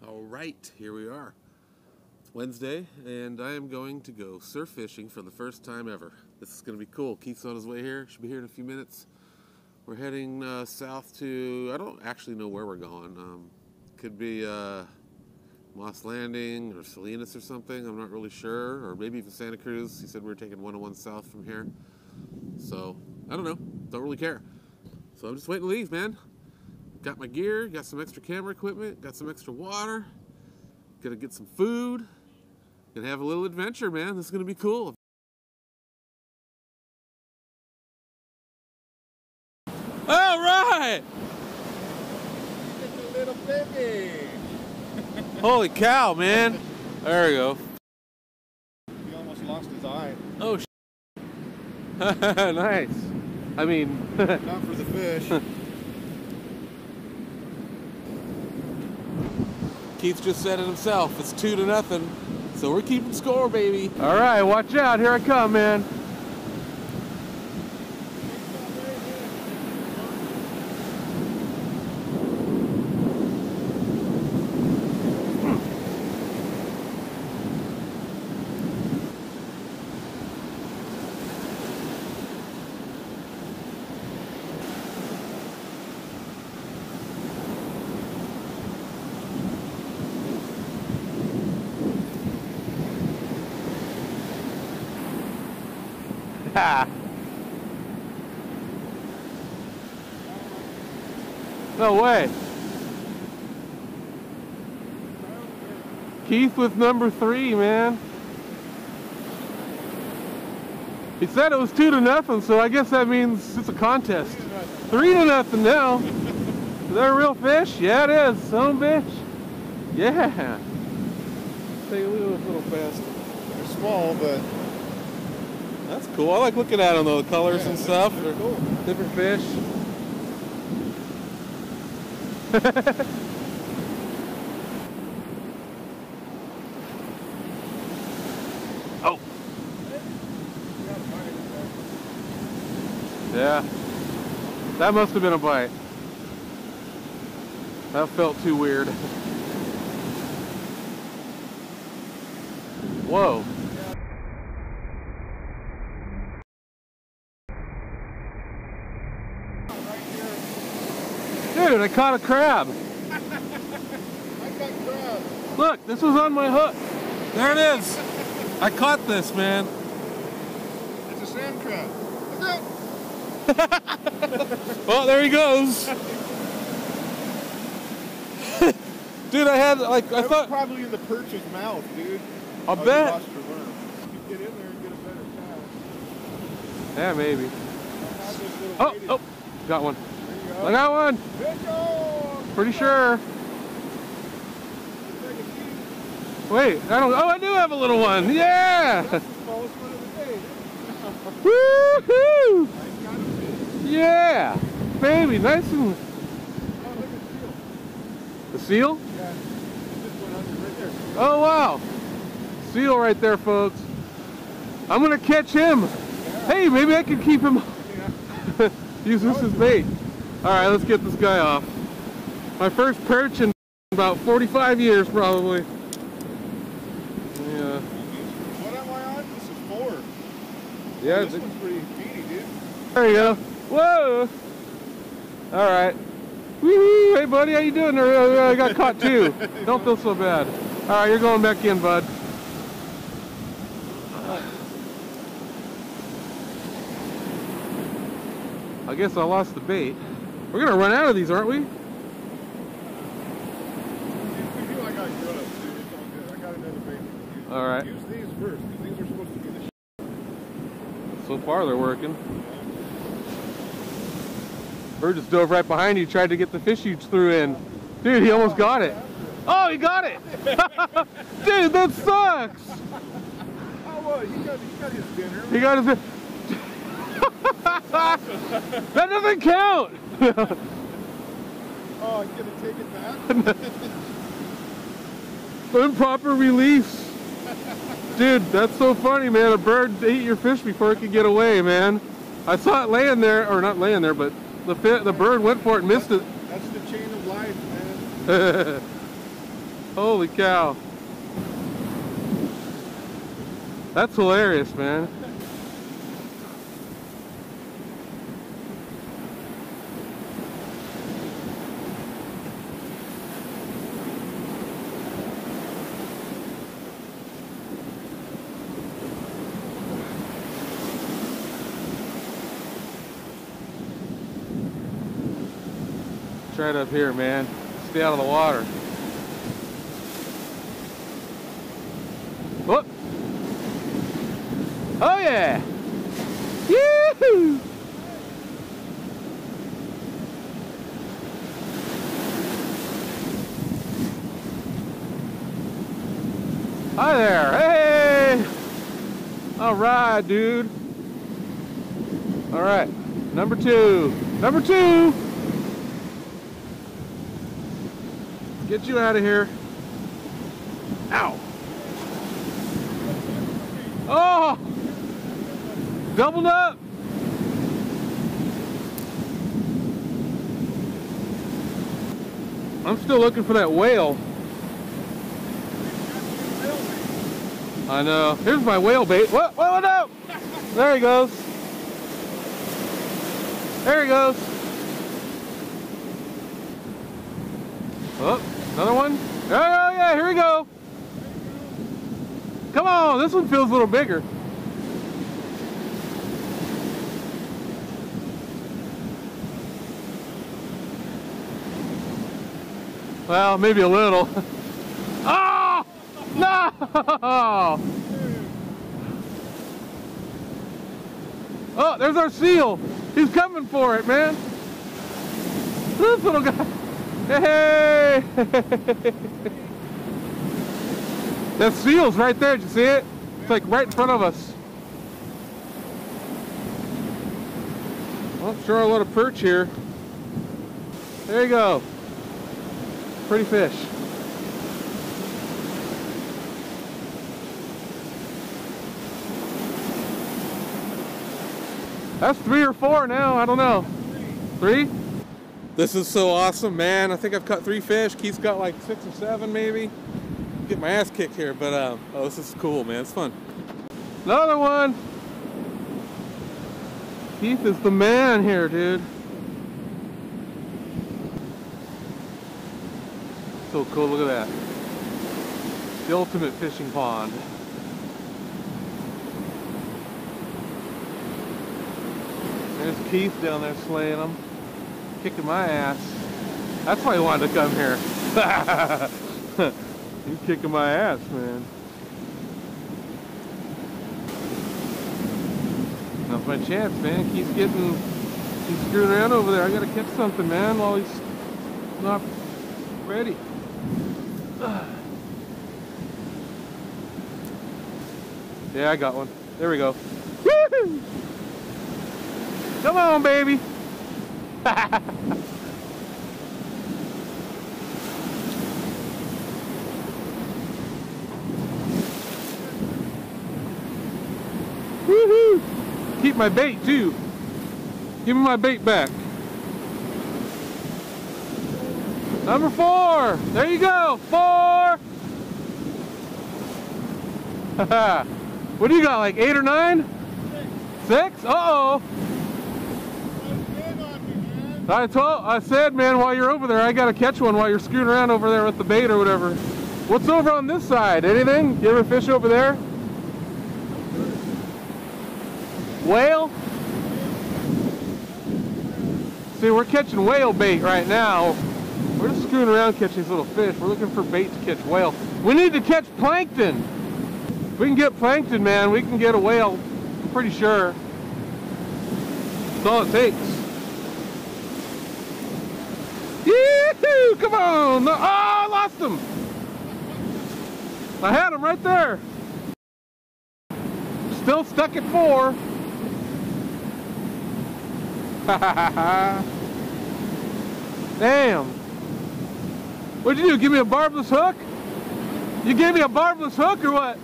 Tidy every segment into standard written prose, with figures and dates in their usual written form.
All right, here we are. It's Wednesday, and I am going to go surf fishing for the first time ever. This is going to be cool. Keith's on his way here. Should be here in a few minutes. We're heading south to, I don't actually know where we're going. Could be Moss Landing or Salinas or something. I'm not really sure. Or maybe even Santa Cruz. He said we were taking 101 south from here. So, I don't know. Don't really care. So I'm just waiting to leave, man. Got my gear, got some extra camera equipment, got some extra water. Gonna get some food. Gonna have a little adventure, man. This is gonna be cool. All right! It's a little baby. Holy cow, man. There we go. He almost lost his eye. Oh, nice. I mean... Not for the fish. Keith just said it himself. It's 2-0. So we're keeping score, baby. All right, watch out. Here I come, man. No way. Keith with number 3, man. He said it was 2-0, so I guess that means it's a contest. 3-0 now. Is that a real fish? Yeah, it is. Son of a bitch. Yeah. Take a look at this little bastard. They're small, but that's cool. I like looking at them though, the colors and stuff. They're cool. Different fish. Oh. Yeah. That must have been a bite. That felt too weird. Whoa. Dude, I caught a crab. I got crab. Look, this was on my hook. There it is. I caught this, man. It's a sand crab. Look out. Well, there he goes. Dude, I had, like, I thought... probably in the perch's mouth, dude. I bet. You lost your worm. You get in there and get a better shot. Yeah, maybe. Oh, got one. I got one. Pretty sure. Wait, I don't. Oh, I do have a little one. Yeah. That's the smallest one of the day. Woohoo! Yeah, baby, nice and. Oh, look at the seal. The seal? Yeah. It just went under right there. Oh wow, seal right there, folks. I'm gonna catch him. Yeah. Hey, maybe I can keep him. Yeah. Use this as bait. All right, let's get this guy off. My first perch in about 45 years, probably. Yeah. What am I on? This is 4. Yeah. This one's pretty meaty, dude. There you go. Whoa. All right. Woo-hoo. Hey, buddy, how you doing? I got caught too. Don't feel so bad. All right, you're going back in, bud. I guess I lost the bait. We're gonna run out of these, aren't we? I got grubs, dude. It's all good. I got another bait. All right. Use these first, because these are supposed to be the So far, they're working. Bird just dove right behind you, tried to get the fish you threw in. Dude, he almost got it. Oh, he got it! Dude, that sucks! Oh, well, he got his dinner. He got his... That doesn't count! Oh, I'm gonna take it back? Improper release. Dude, that's so funny, man. A bird ate your fish before it could get away, man. I saw it laying there, or not laying there, but the bird went for it and missed it. That's the chain of life, man. Holy cow. That's hilarious, man. Try it up here, man. Stay out of the water. Whoop. Oh yeah! Yoo-hoo! Hi there! Hey! Alright, dude. Alright. Number two. Number two! Get you out of here. Ow! Oh! Doubled up! I'm still looking for that whale. I know. Here's my whale bait. What? Whoa, no! There he goes. There he goes. Oh, another one. Oh, yeah, here we go. Come on, this one feels a little bigger. Well, maybe a little. Oh! No! Oh, there's our seal. He's coming for it, man. This little guy. Hey! That seal's right there. Did you see it? It's like right in front of us. Well, sure a lot of perch here. There you go. Pretty fish. That's 3 or 4 now. I don't know. 3? This is so awesome, man. I think I've caught 3 fish. Keith's got like 6 or 7 maybe. Get my ass kicked here, but oh, this is cool, man. It's fun. Another one. Keith is the man here, dude. So cool, look at that. The ultimate fishing pond. There's Keith down there slaying them. Kicking my ass. That's why he wanted to come here. He's kicking my ass, man. Now's my chance, man. Keith's screwing around over there. I gotta catch something, man, while he's not ready. Yeah, I got one. There we go. Woo-hoo! Come on, baby. Woohoo! Keep my bait too. Give me my bait back. Number 4. There you go. 4. What do you got? Like 8 or 9? 6? Uh-oh. I said, man, while you're over there, I gotta catch one while you're screwing around over there with the bait or whatever. What's over on this side? Anything? You ever fish over there? Whale? See, we're catching whale bait right now. We're just screwing around catching these little fish. We're looking for bait to catch whale. We need to catch plankton. If we can get plankton, man, we can get a whale. I'm pretty sure. That's all it takes. Yee-hoo! Come on! No. Oh, I lost him! I had him right there. Still stuck at 4. Damn. What'd you do? Give me a barbless hook? You gave me a barbless hook or what?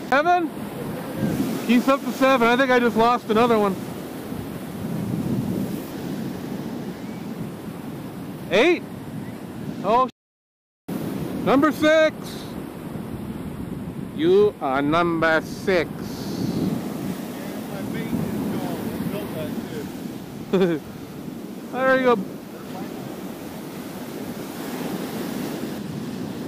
Seven? Keith's up to 7. I think I just lost another one. 8? Oh, number 6. You are number 6. And my bait is gone. I built that too. There you go.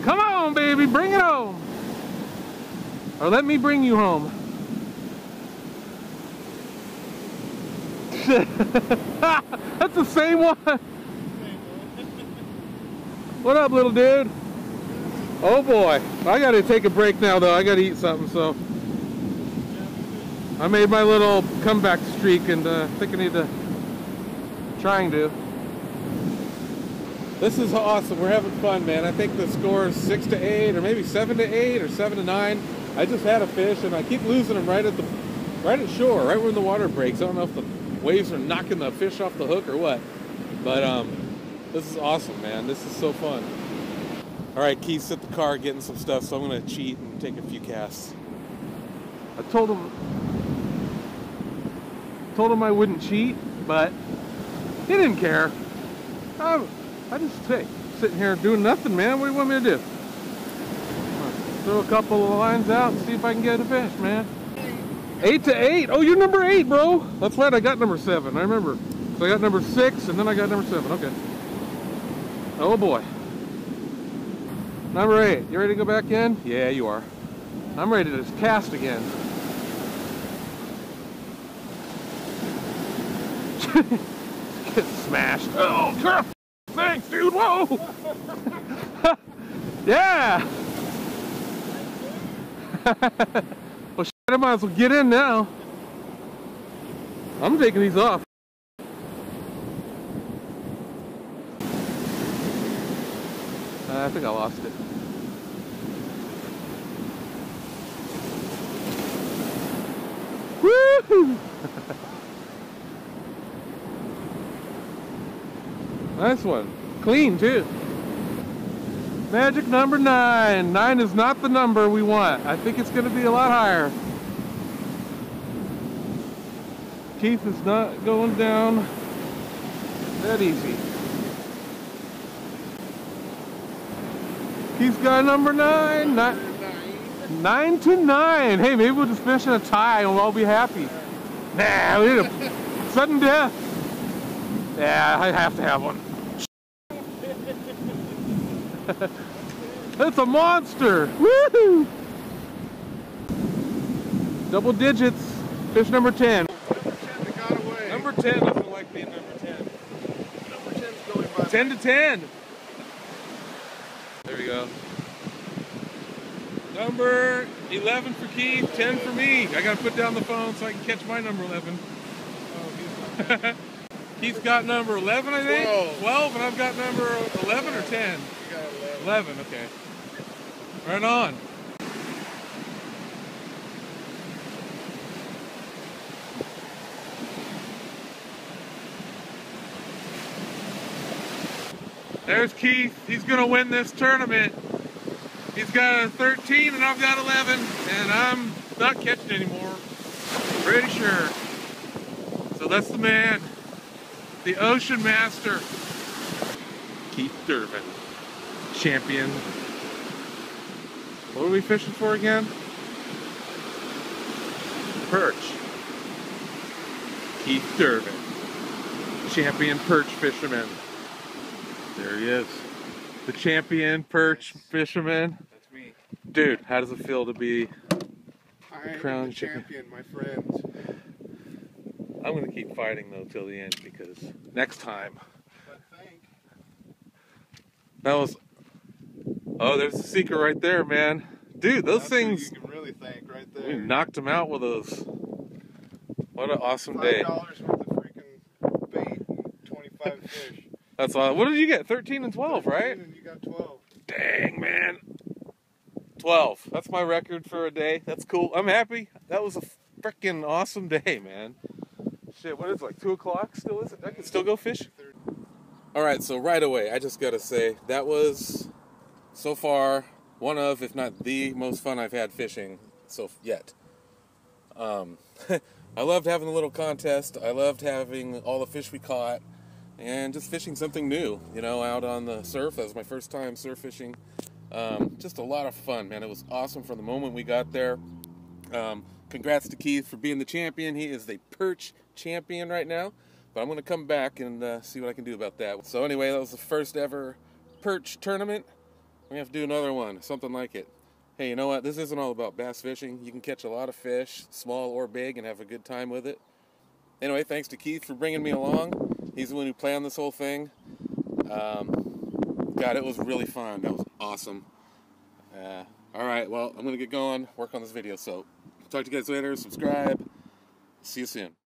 Come on, baby, bring it home. Or let me bring you home. That's the same one. What up, little dude? Oh boy, I gotta take a break now though. I gotta eat something, so I made my little comeback streak, and I think I need to try and do. This is awesome. We're having fun, man. I think the score is 6 to 8, or maybe 7 to 8, or 7 to 9. I just had a fish, and I keep losing them right at shore, right when the water breaks. I don't know if the waves are knocking the fish off the hook or what, but this is awesome, man. This is so fun. All right, Keith's at the car getting some stuff, so I'm gonna cheat and take a few casts. I told him I wouldn't cheat, but he didn't care. I just sitting here doing nothing, man. What do you want me to do? Throw a couple of lines out and see if I can get a fish, man. 8 to 8. Oh, you're number 8, bro. That's right. I got number 7. I remember. So I got number 6, and then I got number 7. Okay. Oh boy. Number 8. You ready to go back in? Yeah, you are. I'm ready to just cast again. Get smashed. Oh, crap. Thanks, dude. Whoa. Yeah. Well, shit, I might as well get in now. I'm taking these off. I think I lost it. Woo! Nice one. Clean, too. Magic number 9. 9 is not the number we want. I think it's going to be a lot higher. Keith is not going down that easy. Keith's got number 9. 9 to 9. Hey, maybe we'll just finish in a tie and we'll all be happy. Nah, we need a sudden death. Yeah, I have to have one. It's a monster! Woohoo! Double digits. Fish number 10. Number 10 got away. Number 10 doesn't like being number 10. Number 10's going by. 10 to 10. There we go. Number 11 for Keith, 10 for me. I gotta put down the phone so I can catch my number 11. Oh, Keith's got number 11, I think? 12. 12, and I've got number 11 or 10? you got 11. 11, okay. Right on. There's Keith. He's going to win this tournament. He's got a 13 and I've got 11, and I'm not catching anymore. Pretty sure. So that's the man. The Ocean Master. Keith Durbin. Champion. What are we fishing for again? Perch. Keith Durbin. Champion perch fisherman. There he is. The champion perch fisherman. That's me. Dude, how does it feel to be I am crown the champion, my friends. I'm going to keep fighting though till the end, because next time. That was... Oh, there's the secret right there, man. Dude, those That's things... who you can really thank right there. We knocked them out with those. What an awesome day. $5 worth of freaking bait and 25 fish. That's all. What did you get? 13 and 12, 13 right? And you got 12. Dang, man. 12. That's my record for a day. That's cool. I'm happy. That was a freaking awesome day, man. Shit, what is it, like 2 o'clock still? Is it? I can still go fish? Alright, so right away, I just gotta say, that was, so far, one of, if not the most fun I've had fishing yet. I loved having the little contest. I loved having all the fish we caught. and just fishing something new, you know, out on the surf. That was my first time surf fishing. Just a lot of fun, man. It was awesome from the moment we got there. Congrats to Keith for being the champion. He is the Perch Champion right now, but I'm going to come back and see what I can do about that. So anyway, that was the first ever Perch tournament. We have to do another one, something like it. Hey, you know what? This isn't all about bass fishing. You can catch a lot of fish, small or big, and have a good time with it. Anyway, thanks to Keith for bringing me along. He's the one who planned this whole thing. God, it was really fun. That was awesome. All right, well, I'm going to get going, work on this video. So talk to you guys later. Subscribe. See you soon.